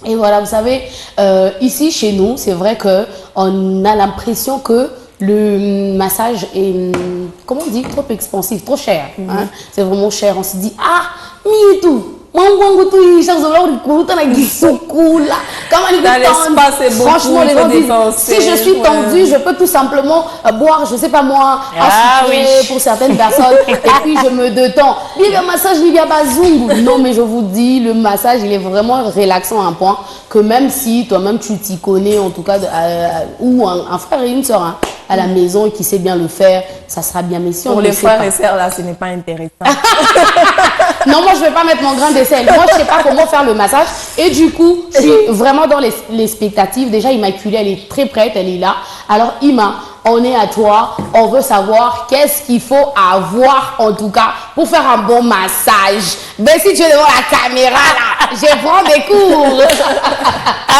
Et voilà, vous savez, ici chez nous, c'est vrai qu'on a l'impression que le massage est, comment on dit, trop expansif, trop cher. Hein? C'est vraiment cher. On se dit, ah, mais tout. Franchement, les gens disent, si je suis tendue, je peux tout simplement boire, je sais pas moi, un sucré pour certaines personnes, et puis je me détends. Bien massage, bien bazungu. Non, mais je vous dis, le massage, il est vraiment relaxant à un point que même si toi-même tu t'y connais, en tout cas, ou un frère et une soeur hein, à la maison et qui sait bien le faire, ça sera bien. Mais si pour les frères et sœurs, là, ce n'est pas intéressant. Non, moi, je ne vais pas mettre mon grain de sel. Moi, je ne sais pas comment faire le massage. Et du coup, je suis vraiment dans l'expectative. Déjà, Immaculée, elle est très prête, elle est là. Alors, Ima, on est à toi. On veut savoir qu'est-ce qu'il faut avoir, en tout cas, pour faire un bon massage. Ben, si tu es devant la caméra, là, je prends des cours.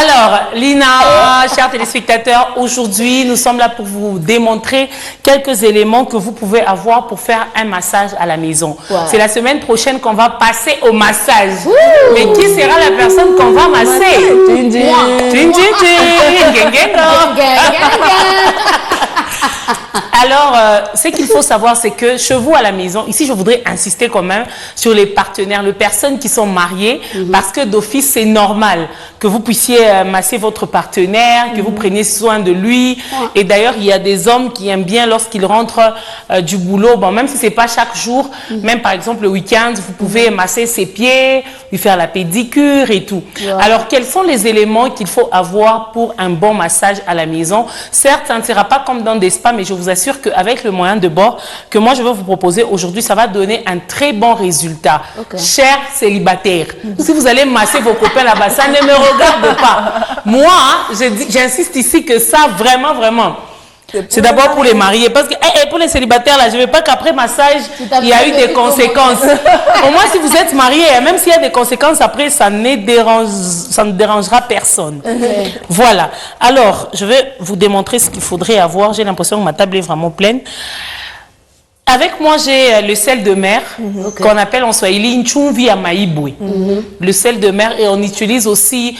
Alors, Lina, chers téléspectateurs, aujourd'hui, nous sommes là pour vous démontrer quelques éléments que vous pouvez avoir pour faire un massage à la maison. Ouais. C'est la semaine prochaine qu'on va passer au massage. Ouh. Mais qui sera la personne qu'on va masser? Alors, ce qu'il faut savoir, c'est que chez vous à la maison, ici, je voudrais insister quand même sur les partenaires, les personnes qui sont mariées, parce que d'office, c'est normal que vous puissiez masser votre partenaire, que vous preniez soin de lui. Et d'ailleurs, il y a des hommes qui aiment bien lorsqu'ils rentrent du boulot, bon, même si ce n'est pas chaque jour, même par exemple le week-end, vous pouvez masser ses pieds, lui faire la pédicure et tout. Alors, quels sont les éléments qu'il faut avoir pour un bon massage à la maison? Certes, ça ne sera pas comme dans des spas, mais je vous assure qu'avec le moyen de bord que moi je vais vous proposer aujourd'hui, ça va donner un très bon résultat. Chers célibataires, si vous allez masser vos copains là-bas, ça ne me regarde pas. Moi, j'insiste ici que ça, vraiment, vraiment, c'est d'abord pour les mariés. Parce que pour les célibataires, là, je ne veux pas qu'après massage, il y a eu des conséquences. Au moins, si vous êtes marié, même s'il y a des conséquences, après, ça ne dérangera personne. Voilà. Alors, je vais vous démontrer ce qu'il faudrait avoir. J'ai l'impression que ma table est vraiment pleine. Avec moi, j'ai le sel de mer, qu'on appelle en swahili Nchumvi ya maibwe. Le sel de mer, et on utilise aussi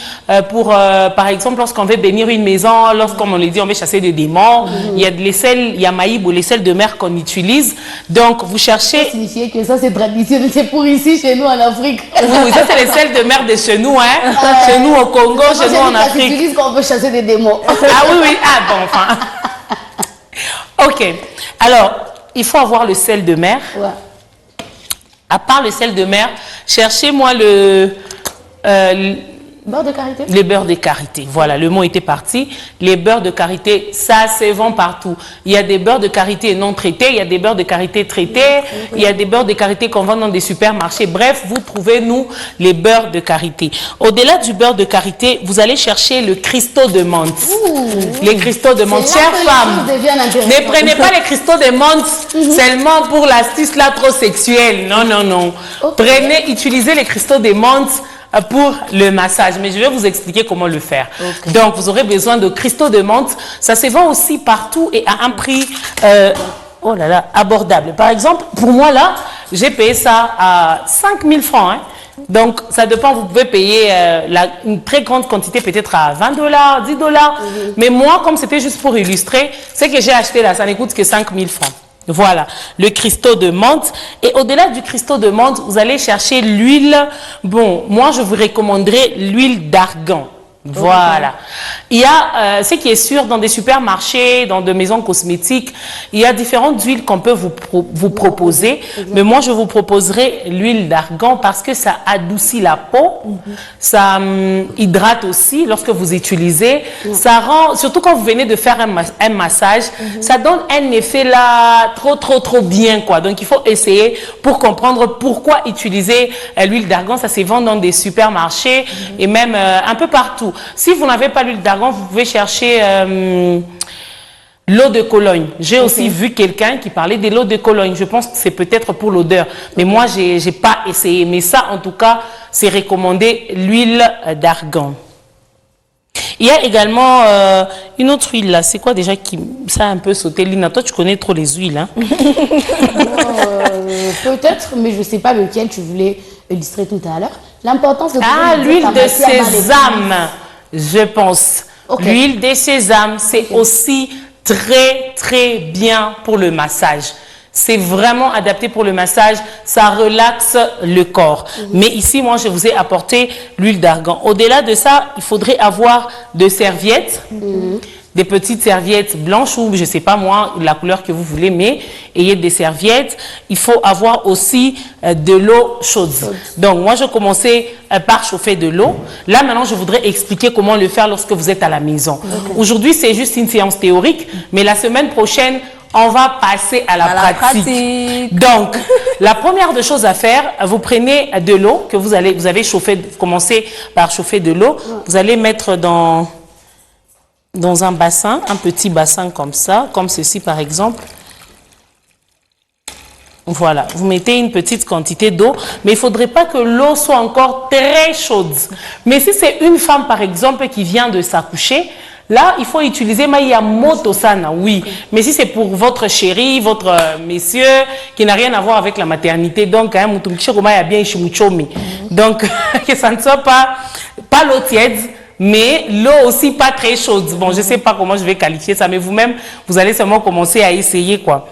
pour, par exemple, lorsqu'on veut bénir une maison, lorsqu'on on le dit, on veut chasser des démons. Il y a les sels ya maibwe, les sels de mer qu'on utilise. Donc, vous cherchez... Ça signifie que ça, c'est traditionnel, c'est pour ici, chez nous, en Afrique. Oui, ça, c'est les sels de mer de chez nous, hein. Chez nous, au Congo, chez nous, en Afrique. On utilise quand on veut chasser des démons. Ah oui, oui. Ah bon, enfin. Ok. Alors... il faut avoir le sel de mer. À part le sel de mer, cherchez-moi beurre de karité. Les beurres de karité. Voilà, le mot était parti. Les beurres de karité, ça se vend partout. Il y a des beurres de karité non traités, il y a des beurres de karité traités, il y a des beurres de karité qu'on vend dans des supermarchés. Bref, vous trouvez, nous, les beurres de karité. Au-delà du beurre de karité, vous allez chercher le cristaux de menthe. Les cristaux de menthe. Chères femmes, ne prenez pas les cristaux de menthe seulement pour l'astuce là trop sexuelle. Non, non, non. Prenez, utilisez les cristaux de menthe pour le massage, mais je vais vous expliquer comment le faire. Donc, vous aurez besoin de cristaux de menthe. Ça se vend aussi partout et à un prix oh là là, abordable. Par exemple, pour moi là, j'ai payé ça à 5 000 francs. Hein. Donc, ça dépend, vous pouvez payer une très grande quantité, peut-être à 20 $, 10 $. Mais moi, comme c'était juste pour illustrer, ce que j'ai acheté là, ça ne coûte que 5 000 francs. Voilà, le cristaux de menthe. Et au-delà du cristaux de menthe, vous allez chercher l'huile. Bon, moi, je vous recommanderais l'huile d'argan. Voilà. Il y a ce qui est sûr dans des supermarchés, dans des maisons cosmétiques, il y a différentes huiles qu'on peut vous proposer. Mais moi, je vous proposerai l'huile d'argan parce que ça adoucit la peau, ça hydrate aussi lorsque vous utilisez. Ça rend, surtout quand vous venez de faire un massage, ça donne un effet là trop bien quoi. Donc, il faut essayer pour comprendre pourquoi utiliser l'huile d'argan. Ça se vend dans des supermarchés et même un peu partout. Si vous n'avez pas l'huile d'argan, vous pouvez chercher l'eau de Cologne. J'ai aussi vu quelqu'un qui parlait de l'eau de Cologne. Je pense que c'est peut-être pour l'odeur. Mais moi, je n'ai pas essayé. Mais ça, en tout cas, c'est recommandé, l'huile d'argan. Il y a également une autre huile là. C'est quoi déjà qui ça a un peu sauté? Lina, toi, tu connais trop les huiles. Hein? Peut-être, mais je ne sais pas lequel tu voulais illustré tout à l'heure. L'importance de... Ah, l'huile de sésame, je pense. Okay. L'huile de sésame, c'est aussi très bien pour le massage. C'est vraiment adapté pour le massage, ça relaxe le corps. Mais ici, moi, je vous ai apporté l'huile d'argan. Au-delà de ça, il faudrait avoir des serviettes, des petites serviettes blanches ou, je ne sais pas moi, la couleur que vous voulez, mais ayez des serviettes. Il faut avoir aussi de l'eau chaude. Donc, moi, je commençais par chauffer de l'eau. Là, maintenant, je voudrais expliquer comment le faire lorsque vous êtes à la maison. Aujourd'hui, c'est juste une séance théorique, mais la semaine prochaine, on va passer à la pratique. Donc, la première des choses à faire, vous prenez de l'eau que vous avez chauffé, commencez par chauffer de l'eau. Vous allez mettre dans un bassin, un petit bassin comme ça, comme ceci par exemple. Voilà, vous mettez une petite quantité d'eau, mais il ne faudrait pas que l'eau soit encore très chaude. Mais si c'est une femme par exemple qui vient de s'accoucher, là, il faut utiliser Maïa Motosana, oui. Mais si c'est pour votre chéri, votre monsieur, qui n'a rien à voir avec la maternité, donc, hein, donc, que ça ne soit pas l'eau tiède, mais l'eau aussi pas très chaude. Bon, je ne sais pas comment je vais qualifier ça, mais vous-même, vous allez seulement commencer à essayer, quoi.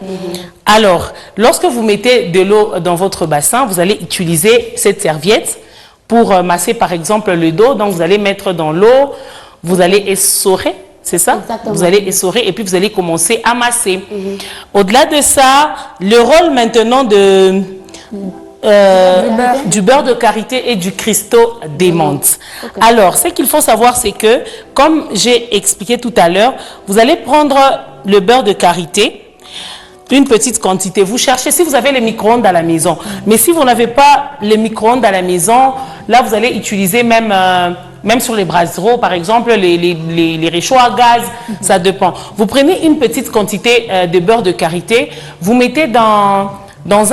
Alors, lorsque vous mettez de l'eau dans votre bassin, vous allez utiliser cette serviette pour masser, par exemple, le dos. Donc, vous allez mettre dans l'eau. Vous allez essorer, c'est ça? Exactement. Vous allez essorer et puis vous allez commencer à masser. Au-delà de ça, le rôle maintenant du beurre de karité et du cristaux d'émmenthe. Alors, ce qu'il faut savoir, c'est que, comme j'ai expliqué tout à l'heure, vous allez prendre le beurre de karité, une petite quantité. Vous cherchez, si vous avez les micro-ondes à la maison. Mais si vous n'avez pas les micro-ondes à la maison, là, vous allez utiliser même sur les brasseros, par exemple, les réchauds à gaz, ça dépend. Vous prenez une petite quantité de beurre de karité, vous mettez dans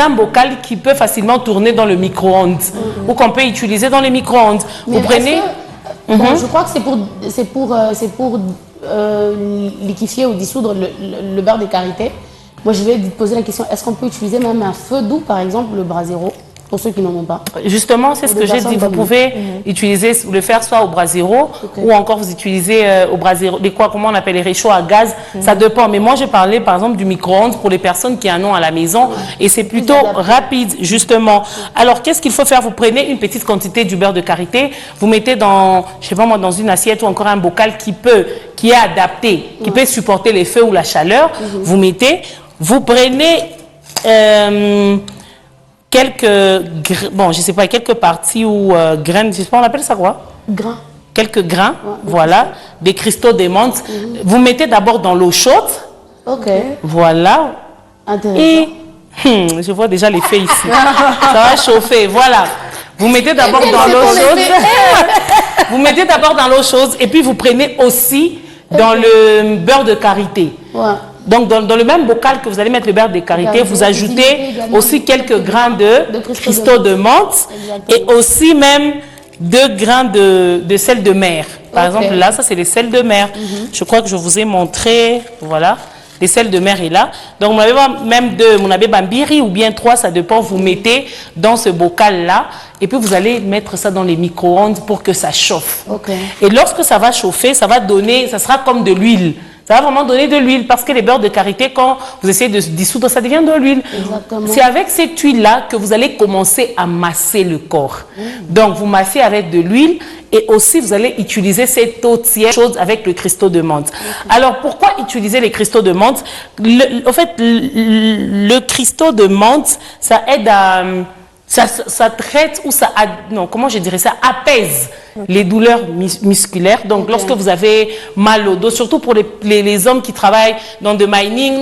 un bocal qui peut facilement tourner dans le micro-ondes ou qu'on peut utiliser dans les micro-ondes. Vous prenez... Bon, je crois que c'est pour liquéfier ou dissoudre le beurre de karité. Moi, je vais vous poser la question, est-ce qu'on peut utiliser même un feu doux, par exemple, le brasero, pour ceux qui n'en ont pas? Justement, c'est ce que j'ai dit. Vous pouvez utiliser, le faire soit au brasero, ou encore vous utilisez au brasero, comment on appelle les réchauds à gaz, ça dépend. Mais moi, je parlais, par exemple, du micro-ondes pour les personnes qui en ont à la maison, et c'est plutôt rapide, justement. Alors, qu'est-ce qu'il faut faire? Vous prenez une petite quantité du beurre de karité, vous mettez dans, je sais pas moi, dans une assiette ou encore un bocal qui est adapté, qui peut supporter les feux ou la chaleur, vous mettez... Vous prenez quelques parties ou graines, je sais pas, on appelle ça quoi? Grains. Quelques grains, voilà, des cristaux d'émmenthe. Vous mettez d'abord dans l'eau chaude. Ok. Voilà. Intéressant. Et je vois déjà l'effet ici. Ça va chauffer, voilà. Vous mettez d'abord dans l'eau chaude. Vous mettez d'abord dans l'eau chaude et puis vous prenez aussi dans le beurre de karité. Ouais. Donc, dans le même bocal que vous allez mettre le beurre de karité, vous ajoutez aussi quelques grains de cristaux de menthe et aussi même 2 grains de sel de mer. Par exemple, là, ça, c'est les sels de mer. Je crois que je vous ai montré, voilà, les sels de mer est là. Donc, vous avez même 2, vous avez bambiri ou bien 3, ça dépend, vous mettez dans ce bocal-là et puis vous allez mettre ça dans les micro-ondes pour que ça chauffe. Et lorsque ça va chauffer, ça va donner, ça sera comme de l'huile. Ça va vraiment donner de l'huile parce que les beurres de karité, quand vous essayez de dissoudre, ça devient de l'huile. C'est avec cette huile-là que vous allez commencer à masser le corps. Donc, vous massez avec de l'huile et aussi vous allez utiliser cette eau tiède chaude avec le cristaux de menthe. Alors, pourquoi utiliser les cristaux de menthe? En fait, le cristaux de menthe, ça aide à... Ça traite ou ça... Non, comment je dirais ça? Apaise les douleurs musculaires. Donc, lorsque vous avez mal au dos, surtout pour les hommes qui travaillent dans le mining,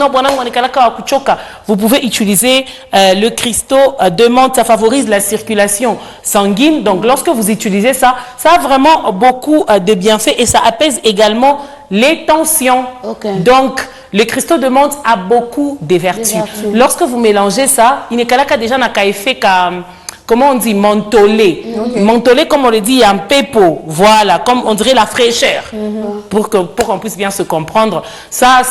vous pouvez utiliser le cristaux de menthe. Ça favorise la circulation sanguine. Donc, lorsque vous utilisez ça, ça a vraiment beaucoup de bienfaits et ça apaise également les tensions. Donc, le cristaux de menthe a beaucoup de vertus. Lorsque vous mélangez ça, il n'est qu'à déjà n'a qu'à effet comment on dit, mentholé. Mentholé, comme on le dit, en pépo. Voilà, comme on dirait la fraîcheur. Pour qu'on puisse bien se comprendre. Ça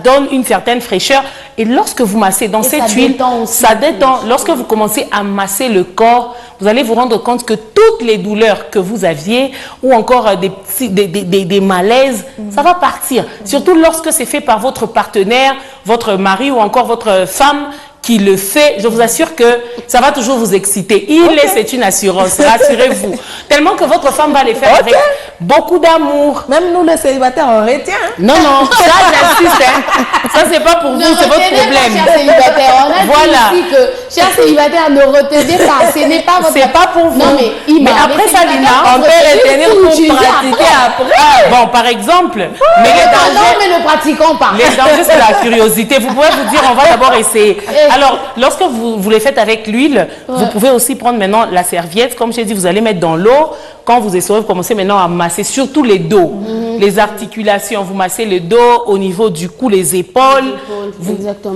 donne une certaine fraîcheur. Et lorsque vous massez dans cette huile, ça détend. Lorsque vous commencez à masser le corps, vous allez vous rendre compte que toutes les douleurs que vous aviez, ou encore des malaises, ça va partir. Surtout lorsque c'est fait par votre partenaire, votre mari ou encore votre femme qui le fait, je vous assure que ça va toujours vous exciter. C'est une assurance, rassurez-vous. Tellement que votre femme va les faire avec beaucoup d'amour. Même nous, les célibataires, on retient. Non, ça, j'insiste. Ça, c'est pas pour vous, c'est votre problème. Chers célibataires, on a dit ici que, chers célibataires, ne retenez pas. Ce n'est pas votre... C'est pas pour vous. Non, mais après ça, Lina, on peut retenir pour pratiquer après. Bon, par exemple, mais ne pratiquons pas. Les dangers, c'est la curiosité. Vous pouvez vous dire, on va d'abord essayer. Alors, lorsque vous les faites avec l'huile, vous pouvez aussi prendre maintenant la serviette. Comme j'ai dit, vous allez mettre dans l'eau. Quand vous essorez, vous commencez maintenant à masser surtout les dos, les articulations. Vous massez le dos au niveau du cou, les épaules,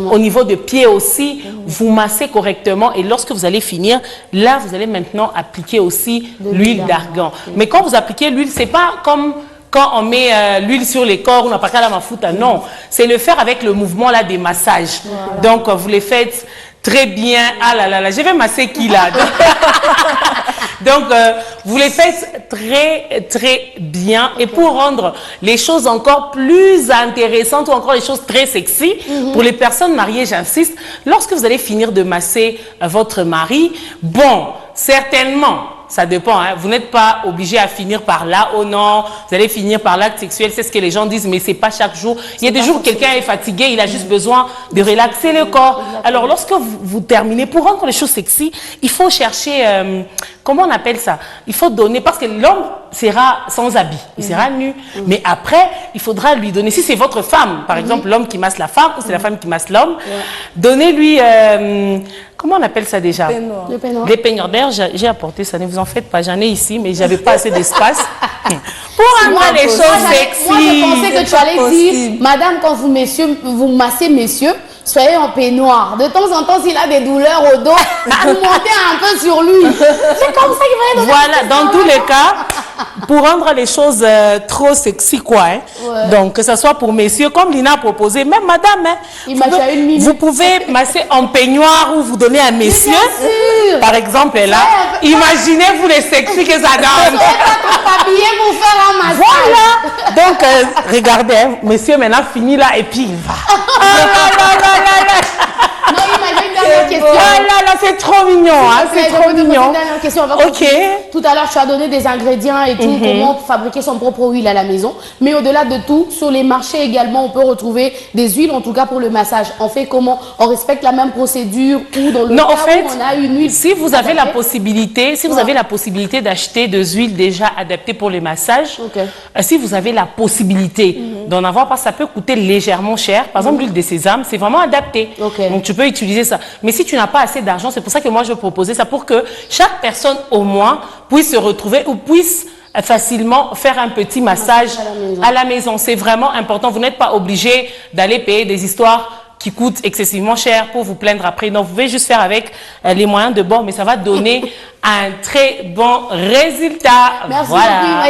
au niveau des pieds aussi. Vous massez correctement et lorsque vous allez finir, là, vous allez maintenant appliquer aussi l'huile d'argan. Mais quand vous appliquez l'huile, c'est pas comme... Quand on met l'huile sur les corps, on n'a pas qu'à la mafuta, non. C'est le faire avec le mouvement là des massages. Voilà. Donc, vous les faites très bien. Ah là là là, je vais masser qui là? Donc, vous les faites très, très bien. Et pour rendre les choses encore plus intéressantes ou encore les choses très sexy, pour les personnes mariées, j'insiste, lorsque vous allez finir de masser votre mari, bon, certainement, ça dépend, hein. Vous n'êtes pas obligé à finir par là, oh non, vous allez finir par l'acte sexuel, c'est ce que les gens disent, mais c'est pas chaque jour. Il y a des jours où quelqu'un est fatigué, il a juste besoin de relaxer le corps. Alors lorsque vous terminez, pour rendre les choses sexy, il faut chercher, comment on appelle ça? Il faut donner, parce que l'homme sera sans habit, il sera nu, mais après, il faudra lui donner, si c'est votre femme, par exemple, l'homme qui masse la femme, ou c'est la femme qui masse l'homme, donnez-lui... comment on appelle ça déjà? Le peignoir. Les peignoirs. D'ailleurs, j'ai apporté ça, ne vous en faites pas, j'en ai ici, mais j'avais pas assez d'espace. Pour rendre les choses sexy. Moi, je pensais que tu allais dire, madame, quand vous massez messieurs, soyez en peignoir. De temps en temps, s'il a des douleurs au dos, vous montez un peu sur lui. C'est comme ça qu'il va être. Voilà, dans tous les cas, pour rendre les choses trop sexy, quoi. Hein. Donc, que ce soit pour messieurs, comme Lina a proposé, même madame, hein, vous pouvez masser en peignoir ou vous donner à messieurs. Par exemple, là, imaginez-vous les sexy que ça donne. Pour faire un massage. Voilà. Donc, regardez, hein, monsieur maintenant fini là et puis il va. Non, imagine dernière question. Voilà, là, c'est trop mignon. Hein, c'est trop mignon. Dernière question. Ok. Tout à l'heure, tu as donné des ingrédients et tout, comment fabriquer son propre huile à la maison. Mais au-delà de tout, sur les marchés également, on peut retrouver des huiles, en tout cas pour le massage. On fait comment? On respecte la même procédure ou dans le cas en fait, où on a une huile. Si vous avez la possibilité, vous avez la possibilité d'acheter des huiles déjà adaptées pour les massages, si vous avez la possibilité d'en avoir, parce que ça peut coûter légèrement cher. Par exemple, l'huile de sésame, c'est vraiment adapté. Donc, tu peux utiliser ça. Mais si tu n'as pas assez d'argent, c'est pour ça que moi, je proposais ça pour que chaque personne, au moins, puisse se retrouver ou puisse facilement faire un petit massage à la maison. C'est vraiment important. Vous n'êtes pas obligé d'aller payer des histoires qui coûtent excessivement cher pour vous plaindre après. Donc, vous pouvez juste faire avec les moyens de bord, mais ça va donner un très bon résultat. Merci voilà. beaucoup.